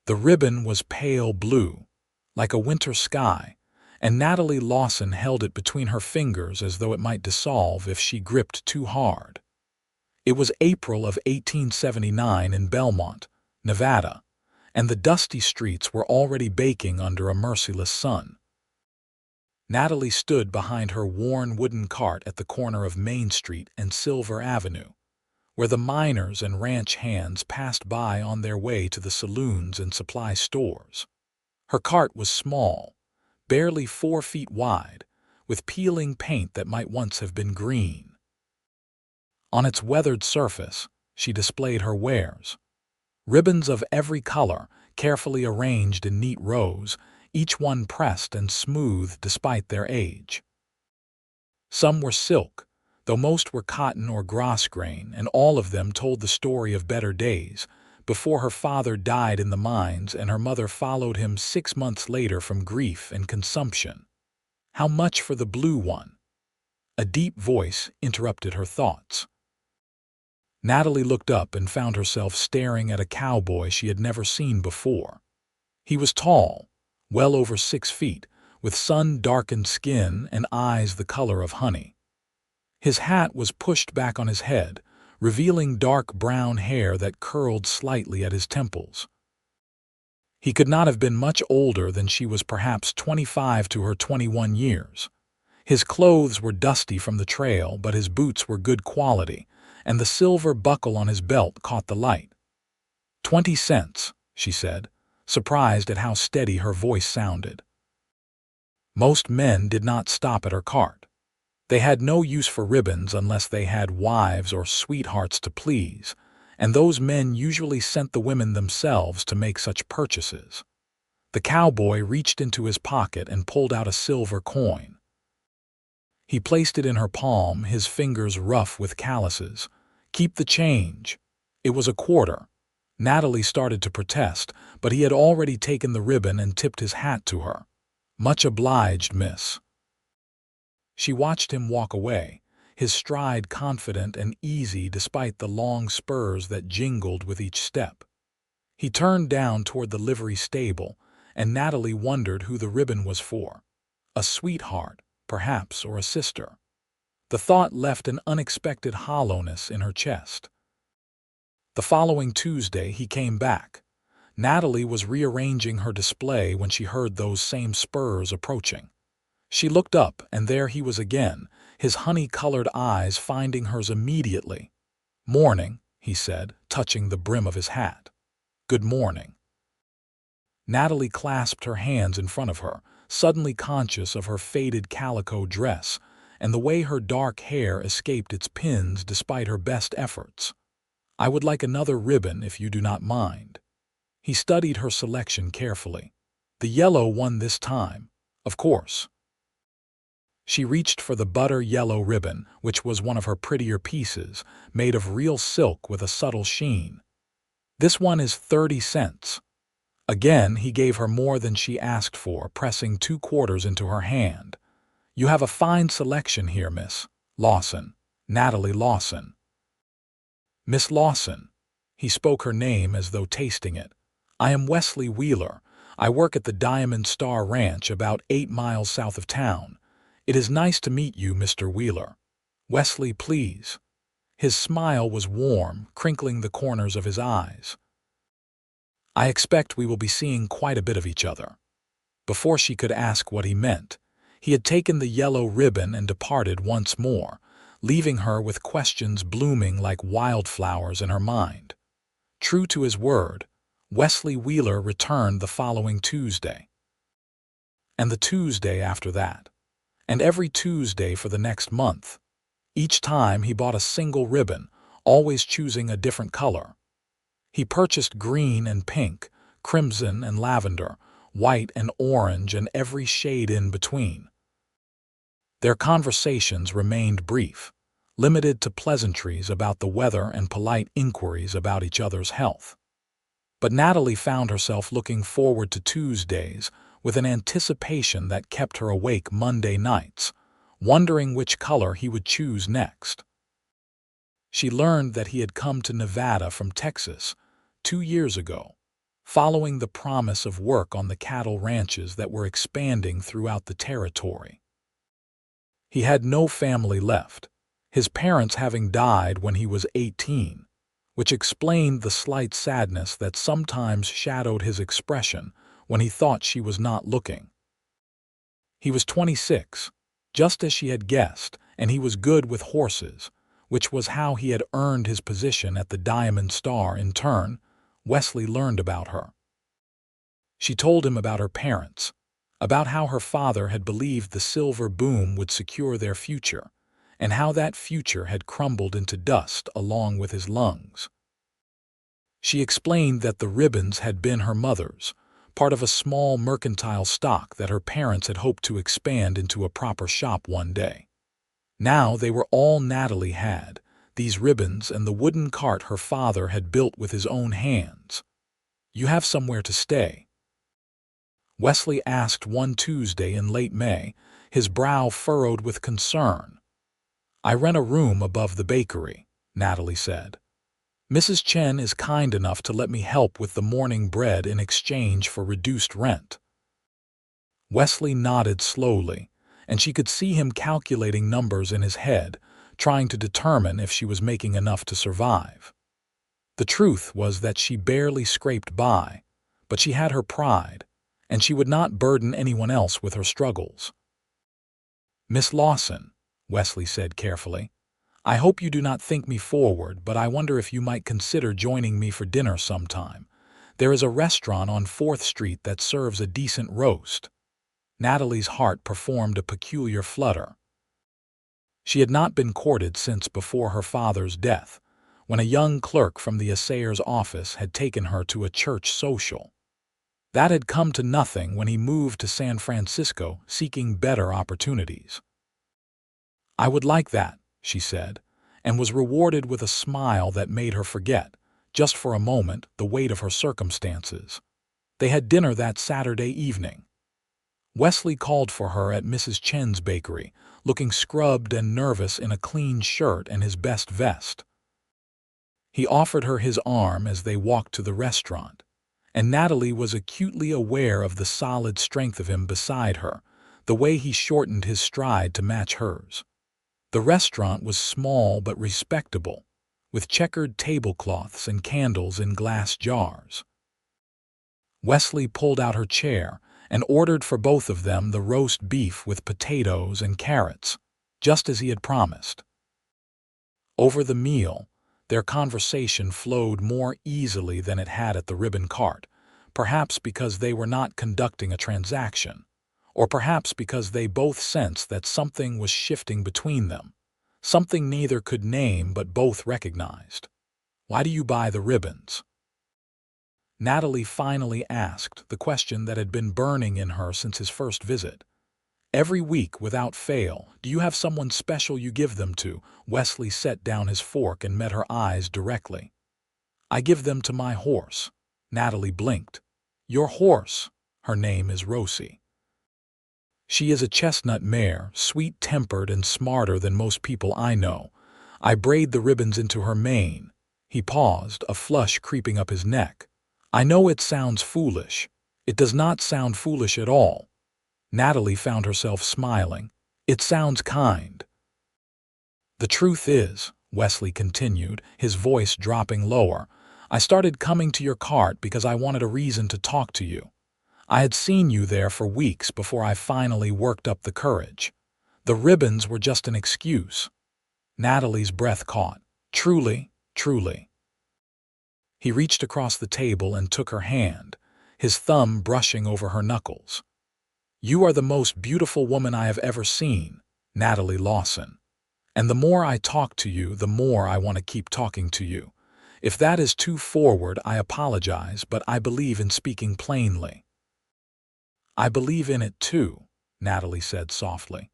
The ribbon was pale blue, like a winter sky, and Natalie Lawson held it between her fingers as though it might dissolve if she gripped too hard. It was April of 1879 in Belmont, Nevada, and the dusty streets were already baking under a merciless sun. Natalie stood behind her worn wooden cart at the corner of Main Street and Silver Avenue, where the miners and ranch hands passed by on their way to the saloons and supply stores. Her cart was small, barely 4 feet wide, with peeling paint that might once have been green. On its weathered surface, she displayed her wares. Ribbons of every color, carefully arranged in neat rows, each one pressed and smooth despite their age. Some were silk, though most were cotton or grosgrain, and all of them told the story of better days, before her father died in the mines and her mother followed him 6 months later from grief and consumption. How much for the blue one? A deep voice interrupted her thoughts. Natalie looked up and found herself staring at a cowboy she had never seen before. He was tall, well over 6 feet, with sun-darkened skin and eyes the color of honey. His hat was pushed back on his head, revealing dark brown hair that curled slightly at his temples. He could not have been much older than she was, perhaps 25 to her 21 years. His clothes were dusty from the trail, but his boots were good quality, and the silver buckle on his belt caught the light. 20 cents, she said, surprised at how steady her voice sounded. Most men did not stop at her cart. They had no use for ribbons unless they had wives or sweethearts to please, and those men usually sent the women themselves to make such purchases. The cowboy reached into his pocket and pulled out a silver coin. He placed it in her palm, his fingers rough with calluses. "Keep the change." It was a quarter. Natalie started to protest, but he had already taken the ribbon and tipped his hat to her. "Much obliged, miss." She watched him walk away, his stride confident and easy despite the long spurs that jingled with each step. He turned down toward the livery stable, and Natalie wondered who the ribbon was for. A sweetheart, perhaps, or a sister. The thought left an unexpected hollowness in her chest. The following Tuesday he came back. Natalie was rearranging her display when she heard those same spurs approaching. She looked up, and there he was again, his honey-colored eyes finding hers immediately. "Morning," he said, touching the brim of his hat. "Good morning." Natalie clasped her hands in front of her, suddenly conscious of her faded calico dress and the way her dark hair escaped its pins despite her best efforts. "I would like another ribbon if you do not mind." He studied her selection carefully. "The yellow one this time, of course." She reached for the butter yellow ribbon, which was one of her prettier pieces, made of real silk with a subtle sheen. "This one is 30 cents. Again he gave her more than she asked for, pressing 2 quarters into her hand. "You have a fine selection here, Miss Lawson, Natalie Lawson." "Miss Lawson." He spoke her name as though tasting it. "I am Wesley Wheeler. I work at the Diamond Star Ranch about 8 miles south of town. It is nice to meet you, Mr. Wheeler. Wesley, please." His smile was warm, crinkling the corners of his eyes. "I expect we will be seeing quite a bit of each other." Before she could ask what he meant, he had taken the yellow ribbon and departed once more, leaving her with questions blooming like wildflowers in her mind. True to his word, Wesley Wheeler returned the following Tuesday. And the Tuesday after that. And every Tuesday for the next month. Each time he bought a single ribbon, always choosing a different color. He purchased green and pink, crimson and lavender, white and orange, and every shade in between. Their conversations remained brief, limited to pleasantries about the weather and polite inquiries about each other's health. But Natalie found herself looking forward to Tuesdays with an anticipation that kept her awake Monday nights, wondering which color he would choose next. She learned that he had come to Nevada from Texas 2 years ago. following the promise of work on the cattle ranches that were expanding throughout the territory. He had no family left, his parents having died when he was 18, which explained the slight sadness that sometimes shadowed his expression when he thought she was not looking. He was 26, just as she had guessed, and he was good with horses, which was how he had earned his position at the Diamond Star. In turn, Wesley learned about her. She told him about her parents, about how her father had believed the silver boom would secure their future, and how that future had crumbled into dust along with his lungs. She explained that the ribbons had been her mother's, part of a small mercantile stock that her parents had hoped to expand into a proper shop one day. Now they were all Natalie had, these ribbons and the wooden cart her father had built with his own hands. "You have somewhere to stay?" Wesley asked one Tuesday in late May, his brow furrowed with concern. "I rent a room above the bakery," Natalie said. "Mrs. Chen is kind enough to let me help with the morning bread in exchange for reduced rent." Wesley nodded slowly, and she could see him calculating numbers in his head, trying to determine if she was making enough to survive. The truth was that she barely scraped by, but she had her pride, and she would not burden anyone else with her struggles. "Miss Lawson," Wesley said carefully, "I hope you do not think me forward, but I wonder if you might consider joining me for dinner sometime. There is a restaurant on 4th Street that serves a decent roast." Natalie's heart performed a peculiar flutter. She had not been courted since before her father's death, when a young clerk from the assayer's office had taken her to a church social. That had come to nothing when he moved to San Francisco seeking better opportunities. "I would like that," she said, and was rewarded with a smile that made her forget, just for a moment, the weight of her circumstances. They had dinner that Saturday evening. Wesley called for her at Mrs. Chen's bakery, looking scrubbed and nervous in a clean shirt and his best vest. He offered her his arm as they walked to the restaurant, and Natalie was acutely aware of the solid strength of him beside her, the way he shortened his stride to match hers. The restaurant was small but respectable, with checkered tablecloths and candles in glass jars. Wesley pulled out her chair and ordered for both of them the roast beef with potatoes and carrots, just as he had promised. Over the meal, their conversation flowed more easily than it had at the ribbon cart, perhaps because they were not conducting a transaction, or perhaps because they both sensed that something was shifting between them, something neither could name but both recognized. "Why do you buy the ribbons?" Natalie finally asked the question that had been burning in her since his first visit. "Every week, without fail, do you have someone special you give them to?" Wesley set down his fork and met her eyes directly. "I give them to my horse." Natalie blinked. "Your horse?" "Her name is Rosie. She is a chestnut mare, sweet-tempered and smarter than most people I know. I braid the ribbons into her mane." He paused, a flush creeping up his neck. "I know it sounds foolish. It does not sound foolish at all." Natalie found herself smiling. "It sounds kind." "The truth is," Wesley continued, his voice dropping lower, "I started coming to your cart because I wanted a reason to talk to you. I had seen you there for weeks before I finally worked up the courage. The ribbons were just an excuse." Natalie's breath caught. "Truly, truly." He reached across the table and took her hand, his thumb brushing over her knuckles. "You are the most beautiful woman I have ever seen, Natalie Lawson. And the more I talk to you, the more I want to keep talking to you. If that is too forward, I apologize, but I believe in speaking plainly." "I believe in it too," Natalie said softly.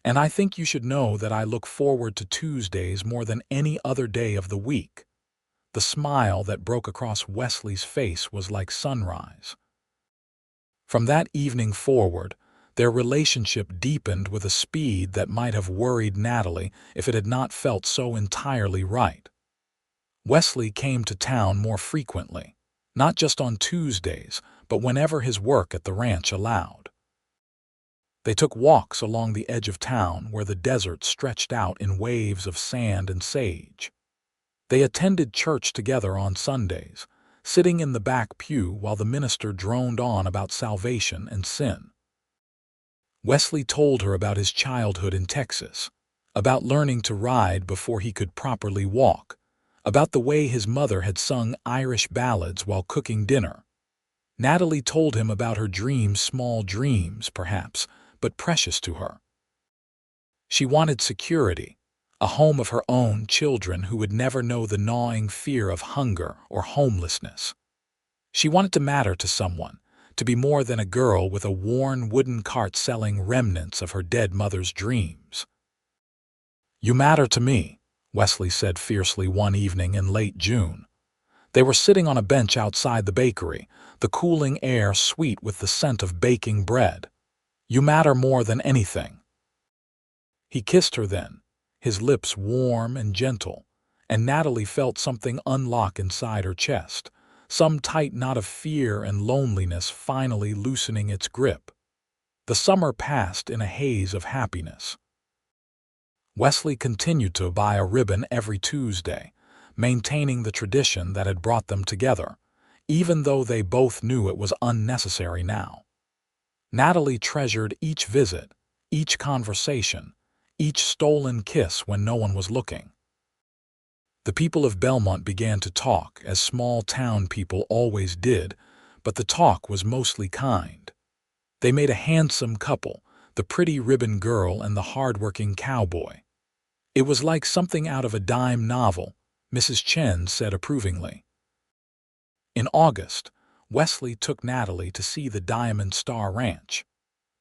"And I think you should know that I look forward to Tuesdays more than any other day of the week." The smile that broke across Wesley's face was like sunrise. From that evening forward, their relationship deepened with a speed that might have worried Natalie if it had not felt so entirely right. Wesley came to town more frequently, not just on Tuesdays, but whenever his work at the ranch allowed. They took walks along the edge of town where the desert stretched out in waves of sand and sage. They attended church together on Sundays, sitting in the back pew while the minister droned on about salvation and sin. Wesley told her about his childhood in Texas, about learning to ride before he could properly walk, about the way his mother had sung Irish ballads while cooking dinner. Natalie told him about her dreams, small dreams, perhaps, but precious to her. She wanted security, a home of her own, children who would never know the gnawing fear of hunger or homelessness. She wanted to matter to someone, to be more than a girl with a worn wooden cart selling remnants of her dead mother's dreams. "You matter to me," Wesley said fiercely one evening in late June. They were sitting on a bench outside the bakery, the cooling air sweet with the scent of baking bread. "You matter more than anything." He kissed her then, his lips warm and gentle, and Natalie felt something unlock inside her chest, some tight knot of fear and loneliness finally loosening its grip. The summer passed in a haze of happiness. Wesley continued to buy a ribbon every Tuesday, maintaining the tradition that had brought them together, even though they both knew it was unnecessary now. Natalie treasured each visit, each conversation, each stolen kiss when no one was looking. The people of Belmont began to talk, as small-town people always did, but the talk was mostly kind. They made a handsome couple, the pretty ribbon girl and the hard-working cowboy. It was like something out of a dime novel, Mrs. Chen said approvingly. In August, Wesley took Natalie to see the Diamond Star Ranch.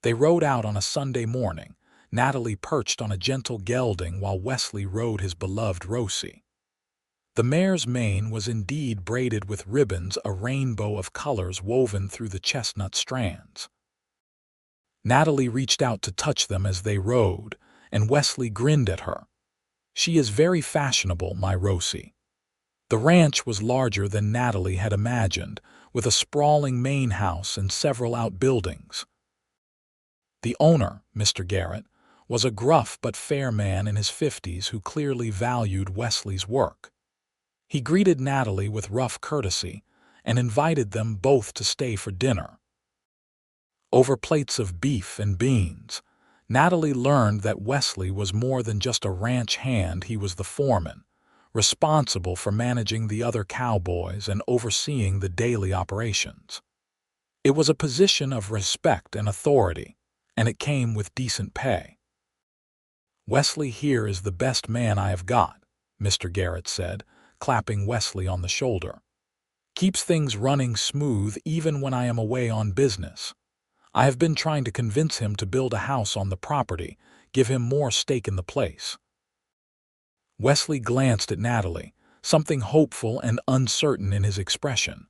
They rode out on a Sunday morning, Natalie perched on a gentle gelding while Wesley rode his beloved Rosie. The mare's mane was indeed braided with ribbons, a rainbow of colors woven through the chestnut strands. Natalie reached out to touch them as they rode, and Wesley grinned at her. "She is very fashionable, my Rosie." The ranch was larger than Natalie had imagined, with a sprawling main house and several outbuildings. The owner, Mr. Garrett, was a gruff but fair man in his 50s who clearly valued Wesley's work. He greeted Natalie with rough courtesy and invited them both to stay for dinner. Over plates of beef and beans, Natalie learned that Wesley was more than just a ranch hand. He was the foreman, responsible for managing the other cowboys and overseeing the daily operations. It was a position of respect and authority, and it came with decent pay. "Wesley here is the best man I have got," Mr. Garrett said, clapping Wesley on the shoulder. "Keeps things running smooth even when I am away on business. I have been trying to convince him to build a house on the property, give him more stake in the place." Wesley glanced at Natalie, something hopeful and uncertain in his expression.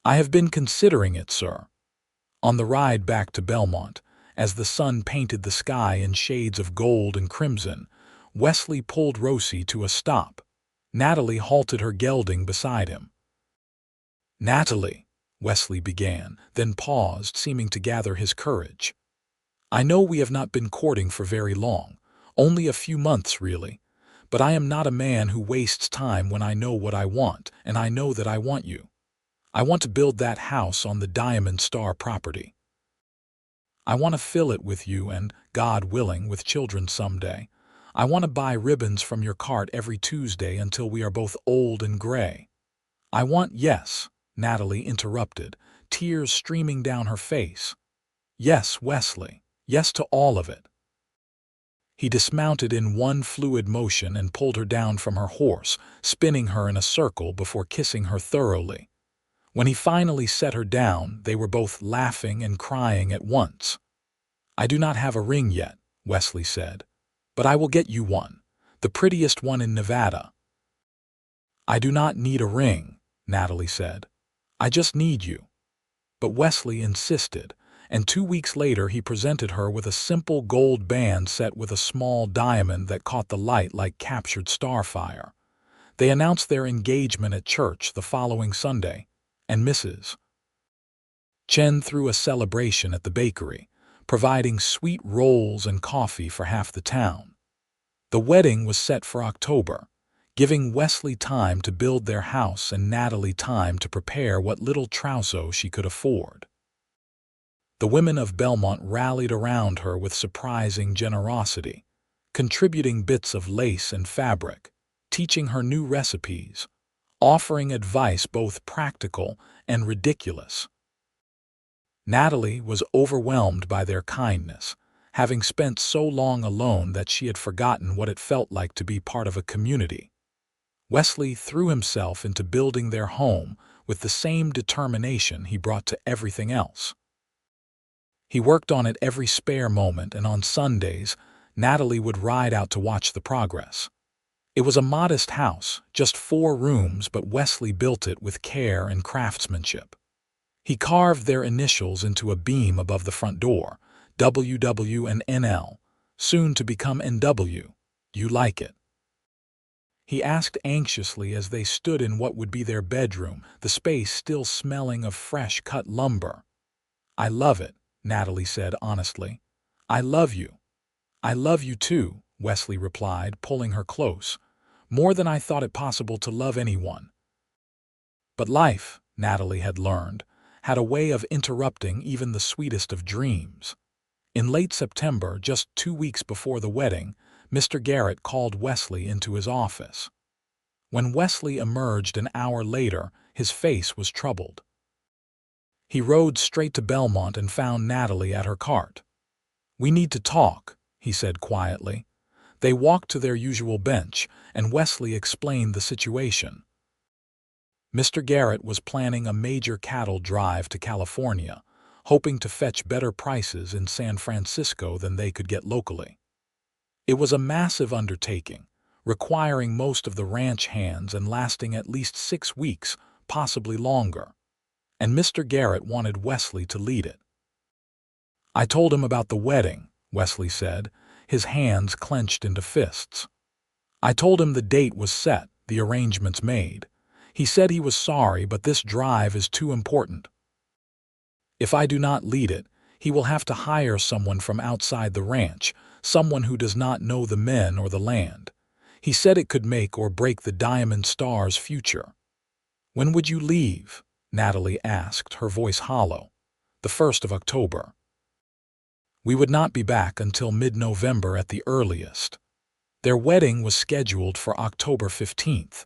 "I have been considering it, sir." On the ride back to Belmont, as the sun painted the sky in shades of gold and crimson, Wesley pulled Rosie to a stop. Natalie halted her gelding beside him. "Natalie," Wesley began, then paused, seeming to gather his courage. "I know we have not been courting for very long, only a few months really, but I am not a man who wastes time when I know what I want, and I know that I want you. I want to build that house on the Diamond Star property. I want to fill it with you and, God willing, with children someday. I want to buy ribbons from your cart every Tuesday until we are both old and gray. I want—" "Yes," Natalie interrupted, tears streaming down her face. "Yes, Wesley, yes to all of it." He dismounted in one fluid motion and pulled her down from her horse, spinning her in a circle before kissing her thoroughly. When he finally set her down, they were both laughing and crying at once. "I do not have a ring yet," Wesley said, "but I will get you one, the prettiest one in Nevada." "I do not need a ring," Natalie said. "I just need you." But Wesley insisted, and 2 weeks later he presented her with a simple gold band set with a small diamond that caught the light like captured starfire. They announced their engagement at church the following Sunday, and Mrs. Chen threw a celebration at the bakery, providing sweet rolls and coffee for half the town. The wedding was set for October, giving Wesley time to build their house and Natalie time to prepare what little trousseau she could afford. The women of Belmont rallied around her with surprising generosity, contributing bits of lace and fabric, teaching her new recipes, offering advice both practical and ridiculous. Natalie was overwhelmed by their kindness, having spent so long alone that she had forgotten what it felt like to be part of a community. Wesley threw himself into building their home with the same determination he brought to everything else. He worked on it every spare moment, and on Sundays, Natalie would ride out to watch the progress. It was a modest house, just 4 rooms, but Wesley built it with care and craftsmanship. He carved their initials into a beam above the front door, WW and NL, soon to become NW. You like it? He asked anxiously as they stood in what would be their bedroom, the space still smelling of fresh-cut lumber. I love it, Natalie said honestly. I love you. I love you too, Wesley replied, pulling her close. More than I thought it possible to love anyone. But life, Natalie had learned, had a way of interrupting even the sweetest of dreams. In late September, just 2 weeks before the wedding, Mr. Garrett called Wesley into his office. When Wesley emerged an hour later, his face was troubled. He rode straight to Belmont and found Natalie at her cart. "We need to talk," he said quietly. They walked to their usual bench, and Wesley explained the situation. Mr. Garrett was planning a major cattle drive to California, hoping to fetch better prices in San Francisco than they could get locally. It was a massive undertaking, requiring most of the ranch hands and lasting at least 6 weeks, possibly longer. And Mr. Garrett wanted Wesley to lead it. "I told him about the wedding," Wesley said, his hands clenched into fists. "I told him the date was set, the arrangements made. He said he was sorry, but this drive is too important. If I do not lead it, he will have to hire someone from outside the ranch, someone who does not know the men or the land. He said it could make or break the Diamond Star's future." "When would you leave?" Natalie asked, her voice hollow. "The 1st of October. We would not be back until mid-November at the earliest." Their wedding was scheduled for October 15th.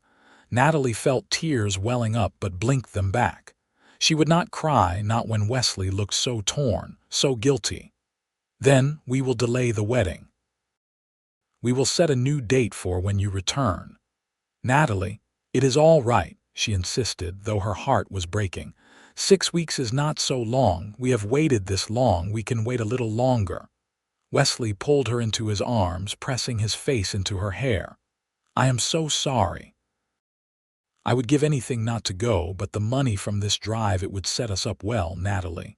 Natalie felt tears welling up but blinked them back. She would not cry, not when Wesley looked so torn, so guilty. "Then we will delay the wedding. We will set a new date for when you return." "Natalie, it is all right," she insisted, though her heart was breaking. 6 weeks is not so long. We have waited this long. We can wait a little longer." Wesley pulled her into his arms, pressing his face into her hair. "I am so sorry. I would give anything not to go, but the money from this drive, it would set us up well, Natalie.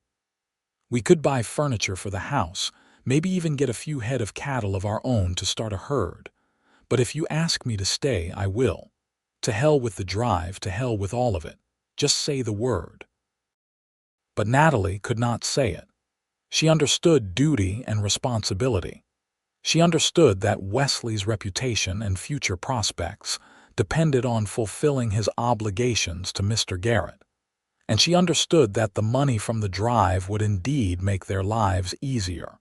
We could buy furniture for the house, maybe even get a few head of cattle of our own to start a herd. But if you ask me to stay, I will. To hell with the drive, to hell with all of it. Just say the word." But Natalie could not say it. She understood duty and responsibility. She understood that Wesley's reputation and future prospects depended on fulfilling his obligations to Mr. Garrett. And she understood that the money from the drive would indeed make their lives easier.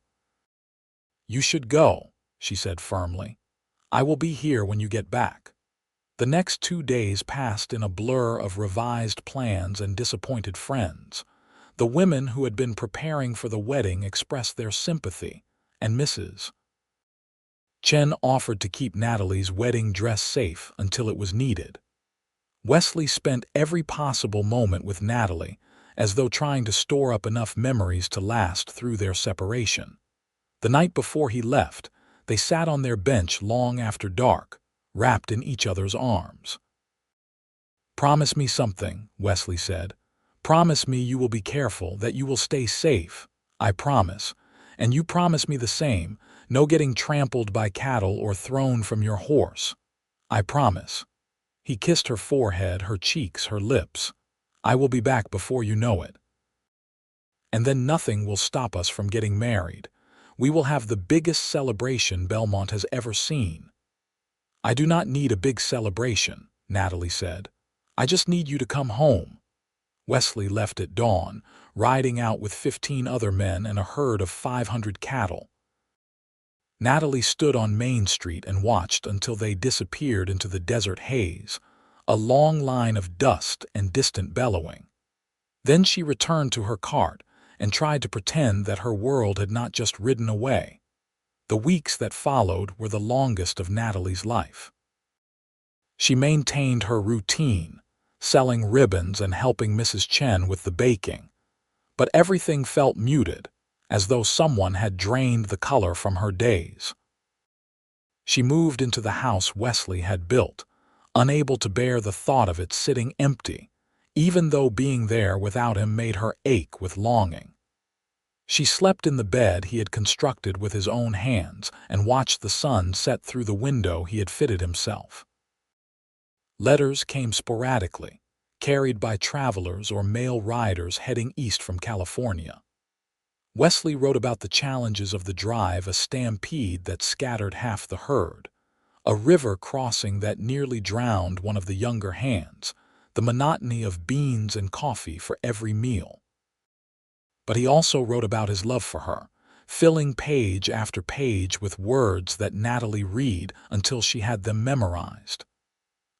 "You should go," she said firmly. "I will be here when you get back." The next 2 days passed in a blur of revised plans and disappointed friends. The women who had been preparing for the wedding expressed their sympathy, and Mrs. Chen offered to keep Natalie's wedding dress safe until it was needed. Wesley spent every possible moment with Natalie, as though trying to store up enough memories to last through their separation. The night before he left, they sat on their bench long after dark, wrapped in each other's arms. "Promise me something," Wesley said. "Promise me you will be careful, that you will stay safe. I promise. And you promise me the same, no getting trampled by cattle or thrown from your horse. I promise." He kissed her forehead, her cheeks, her lips. I will be back before you know it. And then nothing will stop us from getting married. We will have the biggest celebration Belmont has ever seen." "I do not need a big celebration," Natalie said. "I just need you to come home." Wesley left at dawn, riding out with 15 other men and a herd of 500 cattle. Natalie stood on Main Street and watched until they disappeared into the desert haze, a long line of dust and distant bellowing. Then she returned to her cart and tried to pretend that her world had not just ridden away. The weeks that followed were the longest of Natalie's life. She maintained her routine, selling ribbons and helping Mrs. Chen with the baking. But everything felt muted, as though someone had drained the color from her days. She moved into the house Wesley had built, unable to bear the thought of it sitting empty, even though being there without him made her ache with longing. She slept in the bed he had constructed with his own hands and watched the sun set through the window he had fitted himself. Letters came sporadically, carried by travelers or mail riders heading east from California. Wesley wrote about the challenges of the drive, a stampede that scattered half the herd, a river crossing that nearly drowned one of the younger hands, the monotony of beans and coffee for every meal. But he also wrote about his love for her, filling page after page with words that Natalie read until she had them memorized.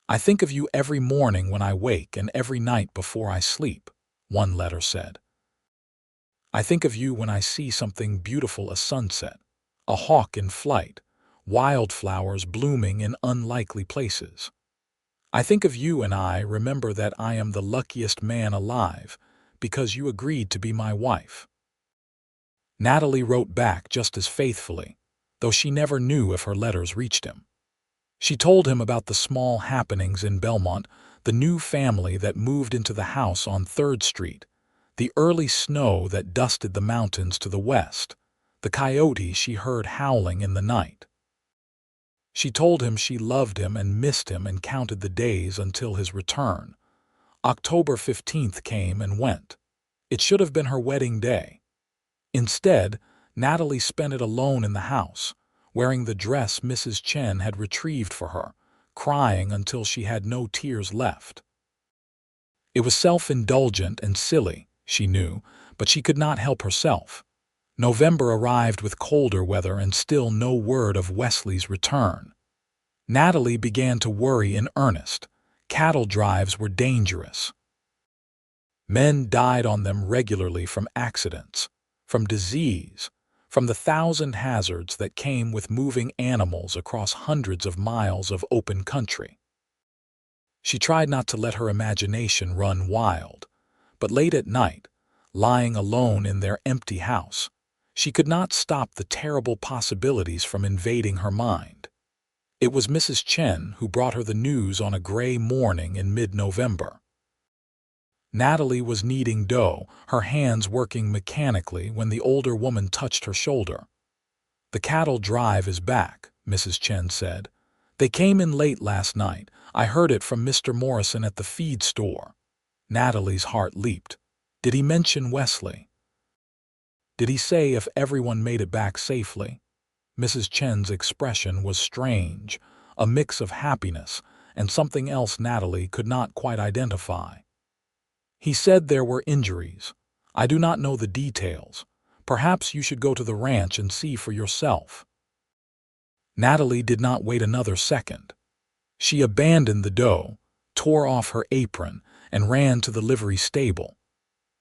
"I think of you every morning when I wake and every night before I sleep," one letter said. "I think of you when I see something beautiful, a sunset, a hawk in flight, wildflowers blooming in unlikely places. I think of you and I remember that I am the luckiest man alive because you agreed to be my wife." Natalie wrote back just as faithfully, though she never knew if her letters reached him. She told him about the small happenings in Belmont, the new family that moved into the house on 3rd Street, the early snow that dusted the mountains to the west, the coyote she heard howling in the night. She told him she loved him and missed him and counted the days until his return. October 15th came and went. It should have been her wedding day. Instead, Natalie spent it alone in the house, wearing the dress Mrs. Chen had retrieved for her, crying until she had no tears left. It was self-indulgent and silly, she knew, but she could not help herself. November arrived with colder weather and still no word of Wesley's return. Natalie began to worry in earnest. Cattle drives were dangerous. Men died on them regularly from accidents, from disease, from the 1,000 hazards that came with moving animals across hundreds of miles of open country. She tried not to let her imagination run wild, but late at night, lying alone in their empty house, she could not stop the terrible possibilities from invading her mind. It was Mrs. Chen who brought her the news on a gray morning in mid-November. Natalie was kneading dough, her hands working mechanically, when the older woman touched her shoulder. "The cattle drive is back," Mrs. Chen said. "They came in late last night. I heard it from Mr. Morrison at the feed store." Natalie's heart leaped. Did he mention Wesley? Did he say if everyone made it back safely? Mrs. Chen's expression was strange, a mix of happiness and something else Natalie could not quite identify. "He said there were injuries. I do not know the details. Perhaps you should go to the ranch and see for yourself." Natalie did not wait another second. She abandoned the dough, tore off her apron, and ran to the livery stable.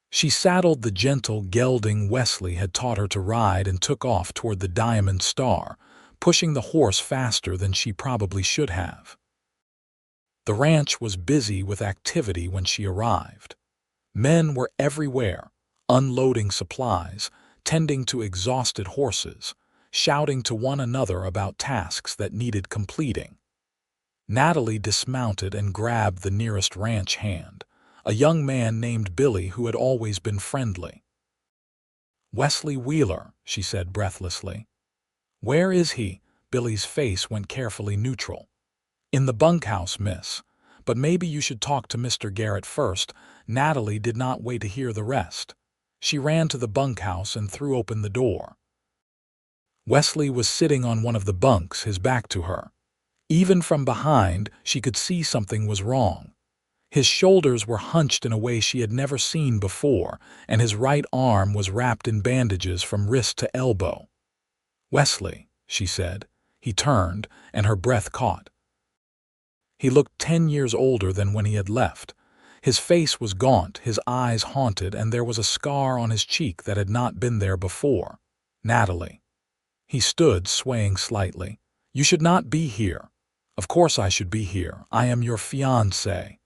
She saddled the gentle gelding Wesley had taught her to ride and took off toward the Diamond Star, pushing the horse faster than she probably should have. The ranch was busy with activity when she arrived. Men were everywhere, unloading supplies, tending to exhausted horses, shouting to one another about tasks that needed completing. Natalie dismounted and grabbed the nearest ranch hand, a young man named Billy who had always been friendly. "Wesley Wheeler," she said breathlessly. "Where is he?" Billy's face went carefully neutral. "In the bunkhouse, miss. but maybe you should talk to Mr. Garrett first." Natalie did not wait to hear the rest. She ran to the bunkhouse and threw open the door. Wesley was sitting on one of the bunks, his back to her. Even from behind, she could see something was wrong. His shoulders were hunched in a way she had never seen before, and his right arm was wrapped in bandages from wrist to elbow. "Wesley," she said. He turned, and her breath caught. He looked 10 years older than when he had left. His face was gaunt, his eyes haunted, and there was a scar on his cheek that had not been there before. "Natalie." He stood, swaying slightly. "You should not be here." "Of course I should be here. I am your fiancé."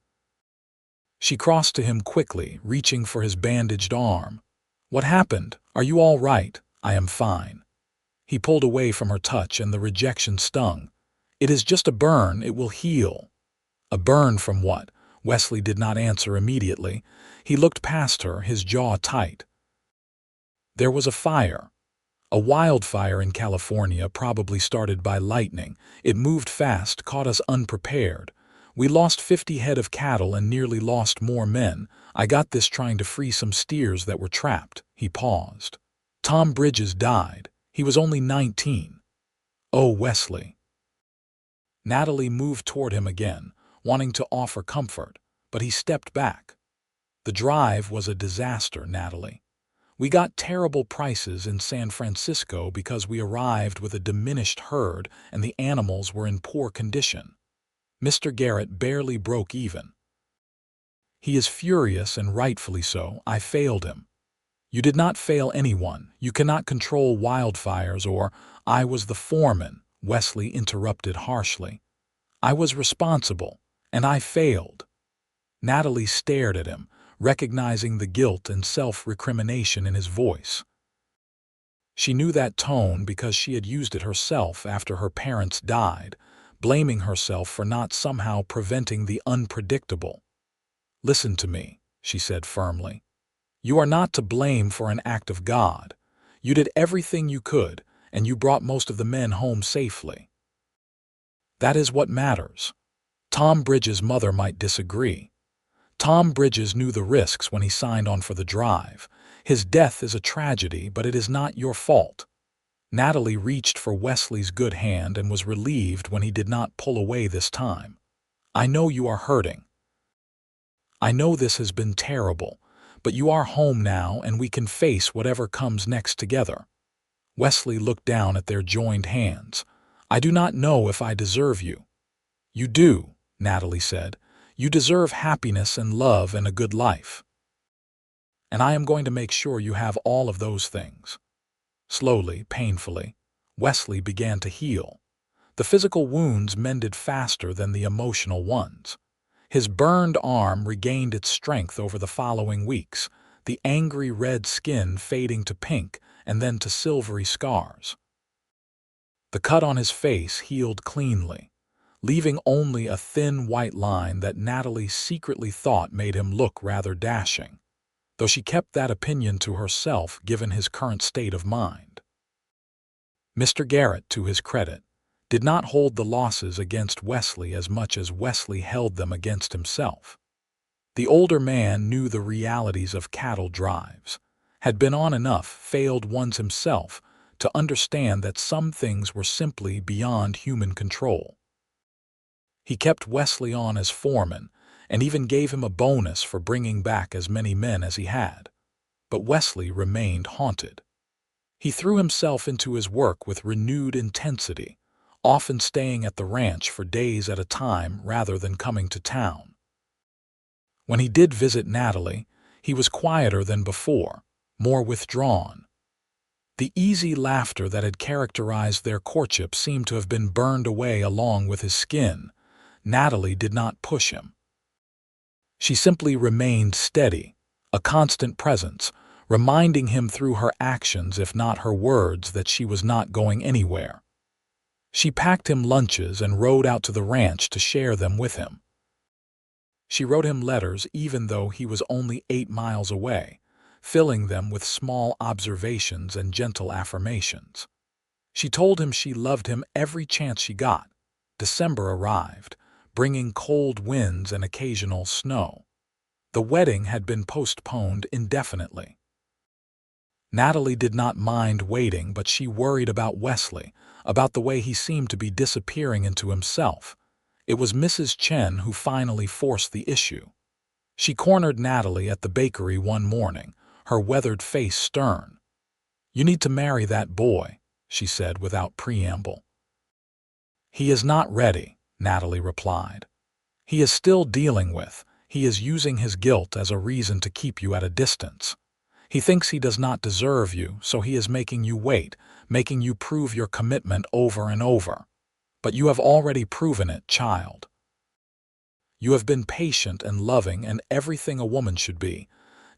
She crossed to him quickly, reaching for his bandaged arm. "What happened? Are you all right?" "I am fine." He pulled away from her touch, and the rejection stung. "It is just a burn. It will heal." "A burn from what?" Wesley did not answer immediately. He looked past her, his jaw tight. "There was a fire. A wildfire in California, probably started by lightning. It moved fast, caught us unprepared. We lost 50 head of cattle and nearly lost more men. I got this trying to free some steers that were trapped." He paused. "Tom Bridges died. He was only 19. "Oh, Wesley." Natalie moved toward him again, wanting to offer comfort, but he stepped back. "The drive was a disaster, Natalie. We got terrible prices in San Francisco because we arrived with a diminished herd and the animals were in poor condition. Mr. Garrett barely broke even. He is furious, and rightfully so. I failed him." "You did not fail anyone. You cannot control wildfires or—" "I was the foreman," Wesley interrupted harshly. "I was responsible, and I failed." Natalie stared at him, recognizing the guilt and self-recrimination in his voice. She knew that tone because she had used it herself after her parents died, blaming herself for not somehow preventing the unpredictable. "Listen to me," she said firmly. "You are not to blame for an act of God. You did everything you could, and you brought most of the men home safely. That is what matters." Tom Bridges' mother might disagree. Tom Bridges knew the risks when he signed on for the drive. His death is a tragedy, but it is not your fault. Natalie reached for Wesley's good hand and was relieved when he did not pull away this time. "I know you are hurting. I know this has been terrible, but you are home now and we can face whatever comes next together." Wesley looked down at their joined hands. "I do not know if I deserve you." "You do," Natalie said. "You deserve happiness and love and a good life. And I am going to make sure you have all of those things." Slowly, painfully, Wesley began to heal. The physical wounds mended faster than the emotional ones. His burned arm regained its strength over the following weeks, the angry red skin fading to pink and then to silvery scars. The cut on his face healed cleanly, leaving only a thin white line that Natalie secretly thought made him look rather dashing, though she kept that opinion to herself given his current state of mind. Mr. Garrett, to his credit, did not hold the losses against Wesley as much as Wesley held them against himself. The older man knew the realities of cattle drives, had been on enough failed ones himself to understand that some things were simply beyond human control. He kept Wesley on as foreman and even gave him a bonus for bringing back as many men as he had. But Wesley remained haunted. He threw himself into his work with renewed intensity, often staying at the ranch for days at a time rather than coming to town. When he did visit Natalie, he was quieter than before, more withdrawn. The easy laughter that had characterized their courtship seemed to have been burned away along with his skin. Natalie did not push him. She simply remained steady, a constant presence, reminding him through her actions, if not her words, that she was not going anywhere. She packed him lunches and rode out to the ranch to share them with him. She wrote him letters even though he was only 8 miles away, filling them with small observations and gentle affirmations. She told him she loved him every chance she got. December arrived, bringing cold winds and occasional snow. The wedding had been postponed indefinitely. Natalie did not mind waiting, but she worried about Wesley, about the way he seemed to be disappearing into himself. It was Mrs. Chen who finally forced the issue. She cornered Natalie at the bakery one morning, her weathered face stern. "You need to marry that boy," she said without preamble. "He is not ready," Natalie replied. "He is still dealing with, he is using his guilt as a reason to keep you at a distance. He thinks he does not deserve you, so he is making you wait, making you prove your commitment over and over. But you have already proven it, child. You have been patient and loving and everything a woman should be.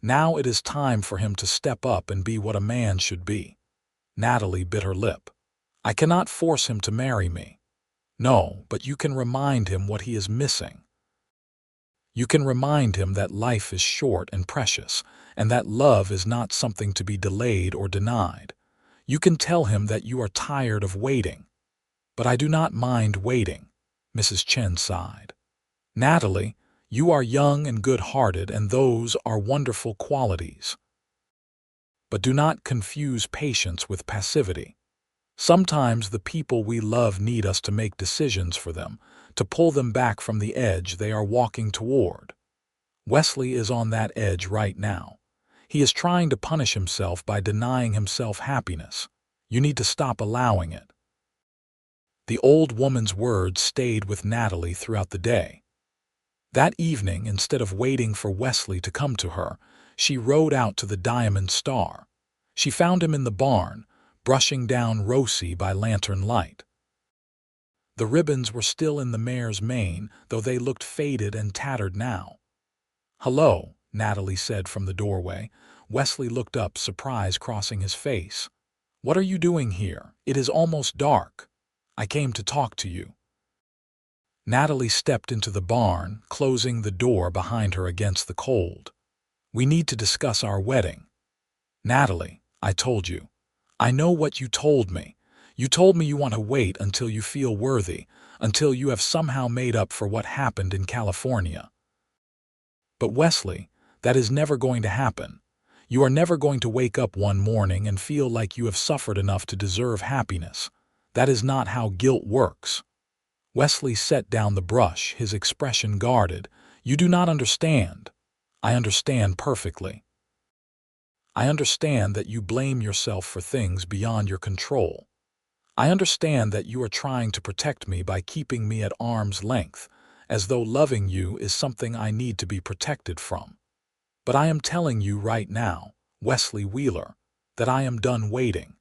Now it is time for him to step up and be what a man should be." Natalie bit her lip. "I cannot force him to marry me." "No, but you can remind him what he is missing. You can remind him that life is short and precious, and that love is not something to be delayed or denied. You can tell him that you are tired of waiting." "But I do not mind waiting," Mrs. Chen sighed. "Natalie, you are young and good-hearted, and those are wonderful qualities. But do not confuse patience with passivity. Sometimes the people we love need us to make decisions for them, to pull them back from the edge they are walking toward. Wesley is on that edge right now. He is trying to punish himself by denying himself happiness. You need to stop allowing it." The old woman's words stayed with Natalie throughout the day. That evening, instead of waiting for Wesley to come to her, she rode out to the Diamond Star. She found him in the barn, brushing down Rosie by lantern light. The ribbons were still in the mare's mane, though they looked faded and tattered now. "Hello," Natalie said from the doorway. Wesley looked up, surprise crossing his face. "What are you doing here? It is almost dark." "I came to talk to you." Natalie stepped into the barn, closing the door behind her against the cold. "We need to discuss our wedding." "Natalie, I told you. I know what you told me. You told me you want to wait until you feel worthy, until you have somehow made up for what happened in California. But Wesley, that is never going to happen. You are never going to wake up one morning and feel like you have suffered enough to deserve happiness. That is not how guilt works." Wesley set down the brush, his expression guarded. "You do not understand." "I understand perfectly. I understand that you blame yourself for things beyond your control. I understand that you are trying to protect me by keeping me at arm's length, as though loving you is something I need to be protected from. But I am telling you right now, Wesley Wheeler, that I am done waiting.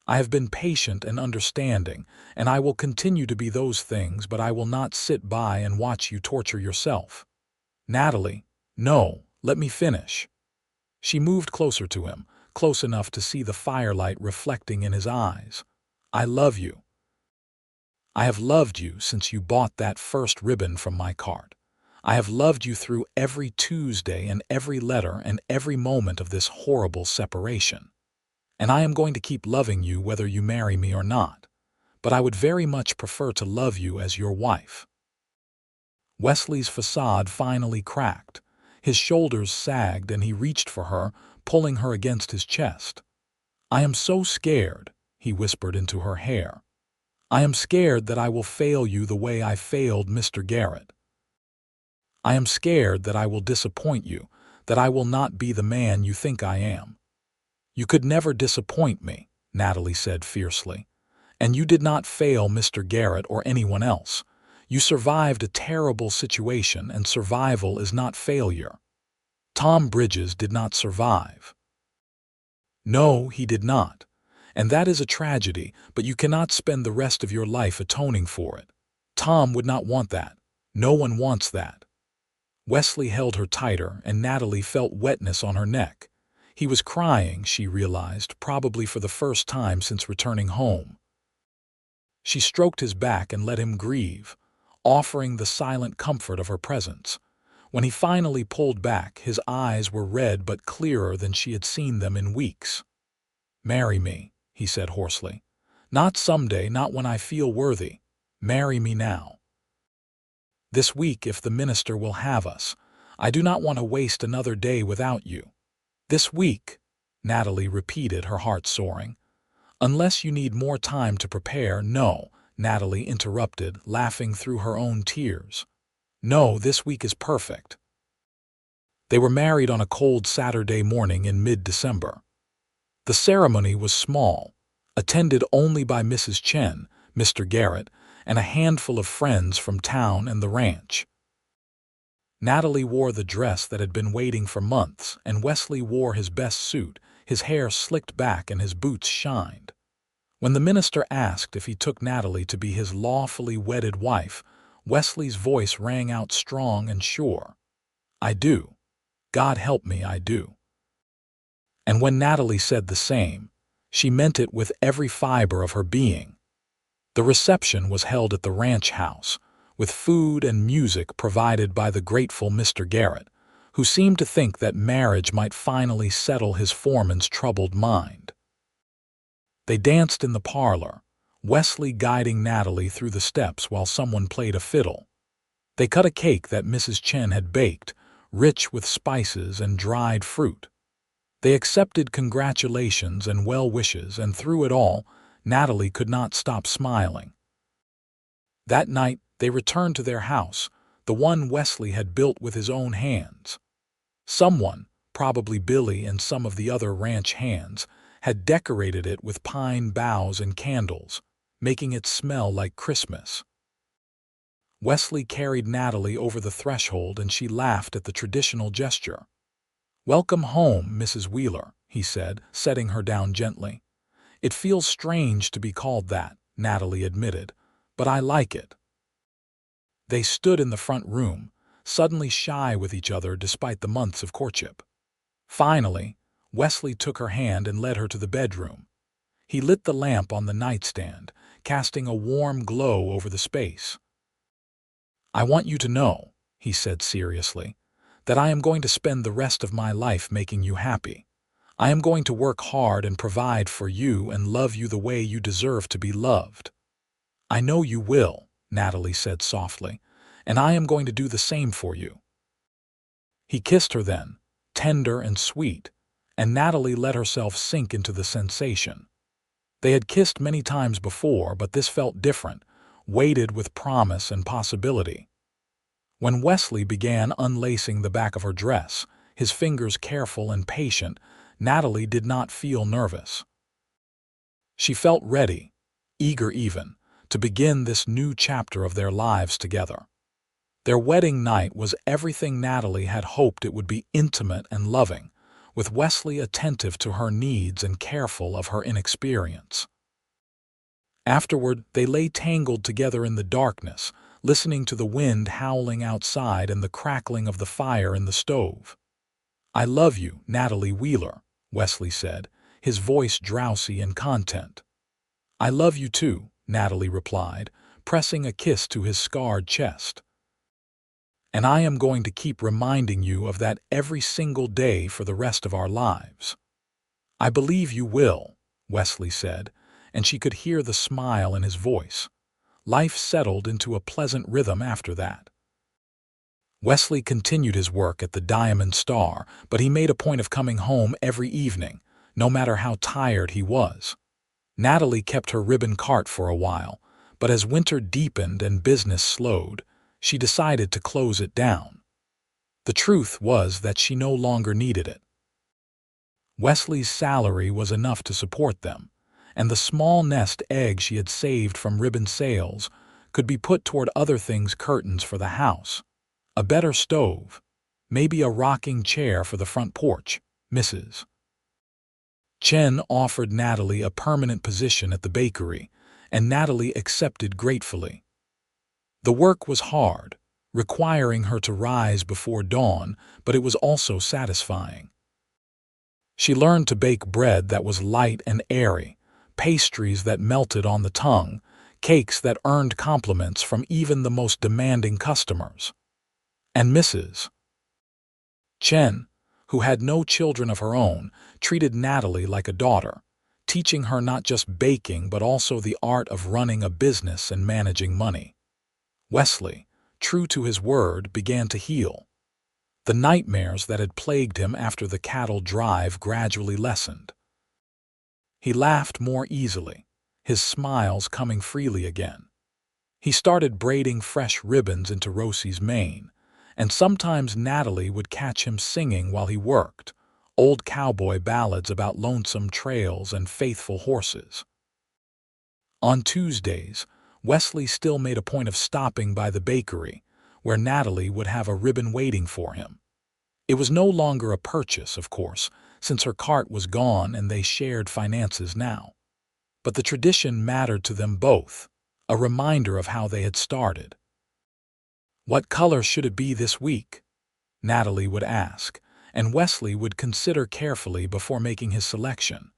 I have been patient and understanding, and I will continue to be those things, but I will not sit by and watch you torture yourself." "Natalie, no, let me finish." She moved closer to him, close enough to see the firelight reflecting in his eyes. "I love you. I have loved you since you bought that first ribbon from my cart. I have loved you through every Tuesday and every letter and every moment of this horrible separation. And I am going to keep loving you whether you marry me or not. But I would very much prefer to love you as your wife." Wesley's facade finally cracked. His shoulders sagged and he reached for her, pulling her against his chest. "I am so scared," he whispered into her hair. "I am scared that I will fail you the way I failed Mr. Garrett. I am scared that I will disappoint you, that I will not be the man you think I am." "You could never disappoint me," Natalie said fiercely. "And you did not fail Mr. Garrett or anyone else. You survived a terrible situation, and survival is not failure. Tom Bridges did not survive. No, he did not. And that is a tragedy, but you cannot spend the rest of your life atoning for it. Tom would not want that. No one wants that." Wesley held her tighter, and Natalie felt wetness on her neck. He was crying, she realized, probably for the first time since returning home. She stroked his back and let him grieve, offering the silent comfort of her presence. When he finally pulled back, his eyes were red but clearer than she had seen them in weeks. "Marry me," he said hoarsely. "Not someday, not when I feel worthy. Marry me now." This week, if the minister will have us. I do not want to waste another day without you. This week, Natalie repeated, her heart soaring. Unless you need more time to prepare, no, Natalie interrupted, laughing through her own tears. No, this week is perfect. They were married on a cold Saturday morning in mid-December. The ceremony was small, attended only by Mrs. Chen, Mr. Garrett, and a handful of friends from town and the ranch. Natalie wore the dress that had been waiting for months, and Wesley wore his best suit, his hair slicked back and his boots shined. When the minister asked if he took Natalie to be his lawfully wedded wife, Wesley's voice rang out strong and sure. I do. God help me, I do. And when Natalie said the same, she meant it with every fiber of her being. The reception was held at the ranch house, with food and music provided by the grateful Mr. Garrett, who seemed to think that marriage might finally settle his foreman's troubled mind. They danced in the parlor, Wesley guiding Natalie through the steps while someone played a fiddle. They cut a cake that Mrs. Chen had baked, rich with spices and dried fruit. They accepted congratulations and well wishes, and through it all, Natalie could not stop smiling. That night, they returned to their house, the one Wesley had built with his own hands. Someone, probably Billy and some of the other ranch hands, had decorated it with pine boughs and candles, making it smell like Christmas. Wesley carried Natalie over the threshold and she laughed at the traditional gesture. "Welcome home, Mrs. Wheeler," he said, setting her down gently. "It feels strange to be called that," Natalie admitted, "but I like it." They stood in the front room, suddenly shy with each other despite the months of courtship. Finally, Wesley took her hand and led her to the bedroom. He lit the lamp on the nightstand, casting a warm glow over the space. "I want you to know," he said seriously, "that I am going to spend the rest of my life making you happy. I am going to work hard and provide for you and love you the way you deserve to be loved." "I know you will," Natalie said softly, "and I am going to do the same for you." He kissed her then, tender and sweet, and Natalie let herself sink into the sensation. They had kissed many times before, but this felt different, weighted with promise and possibility. When Wesley began unlacing the back of her dress, his fingers careful and patient, Natalie did not feel nervous. She felt ready, eager even, to begin this new chapter of their lives together. Their wedding night was everything Natalie had hoped it would be: intimate and loving, with Wesley attentive to her needs and careful of her inexperience. Afterward, they lay tangled together in the darkness, listening to the wind howling outside and the crackling of the fire in the stove. "I love you, Natalie Wheeler," Wesley said, his voice drowsy and content. "I love you too," Natalie replied, pressing a kiss to his scarred chest. "And I am going to keep reminding you of that every single day for the rest of our lives." "I believe you will," Wesley said, and she could hear the smile in his voice. Life settled into a pleasant rhythm after that. Wesley continued his work at the Diamond Star, but he made a point of coming home every evening, no matter how tired he was. Natalie kept her ribbon cart for a while, but as winter deepened and business slowed, she decided to close it down. The truth was that she no longer needed it. Wesley's salary was enough to support them, and the small nest egg she had saved from ribbon sales could be put toward other things: curtains for the house, a better stove, maybe a rocking chair for the front porch. Mrs. Chen offered Natalie a permanent position at the bakery, and Natalie accepted gratefully. The work was hard, requiring her to rise before dawn, but it was also satisfying. She learned to bake bread that was light and airy, pastries that melted on the tongue, cakes that earned compliments from even the most demanding customers. And Mrs. Chen, who had no children of her own, treated Natalie like a daughter, teaching her not just baking but also the art of running a business and managing money. Wesley, true to his word, began to heal. The nightmares that had plagued him after the cattle drive gradually lessened. He laughed more easily, his smiles coming freely again. He started braiding fresh ribbons into Rosie's mane, and sometimes Natalie would catch him singing while he worked, old cowboy ballads about lonesome trails and faithful horses. On Tuesdays, Wesley still made a point of stopping by the bakery, where Natalie would have a ribbon waiting for him. It was no longer a purchase, of course, since her cart was gone and they shared finances now. But the tradition mattered to them both, a reminder of how they had started. "What color should it be this week?" Natalie would ask, and Wesley would consider carefully before making his selection.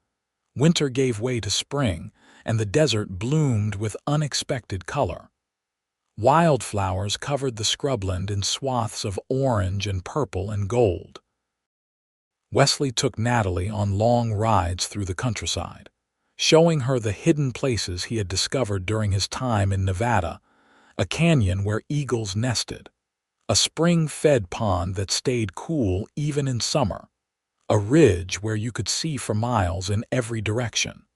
Winter gave way to spring, and the desert bloomed with unexpected color. Wildflowers covered the scrubland in swaths of orange and purple and gold. Wesley took Natalie on long rides through the countryside, showing her the hidden places he had discovered during his time in Nevada, a canyon where eagles nested, a spring-fed pond that stayed cool even in summer, a ridge where you could see for miles in every direction.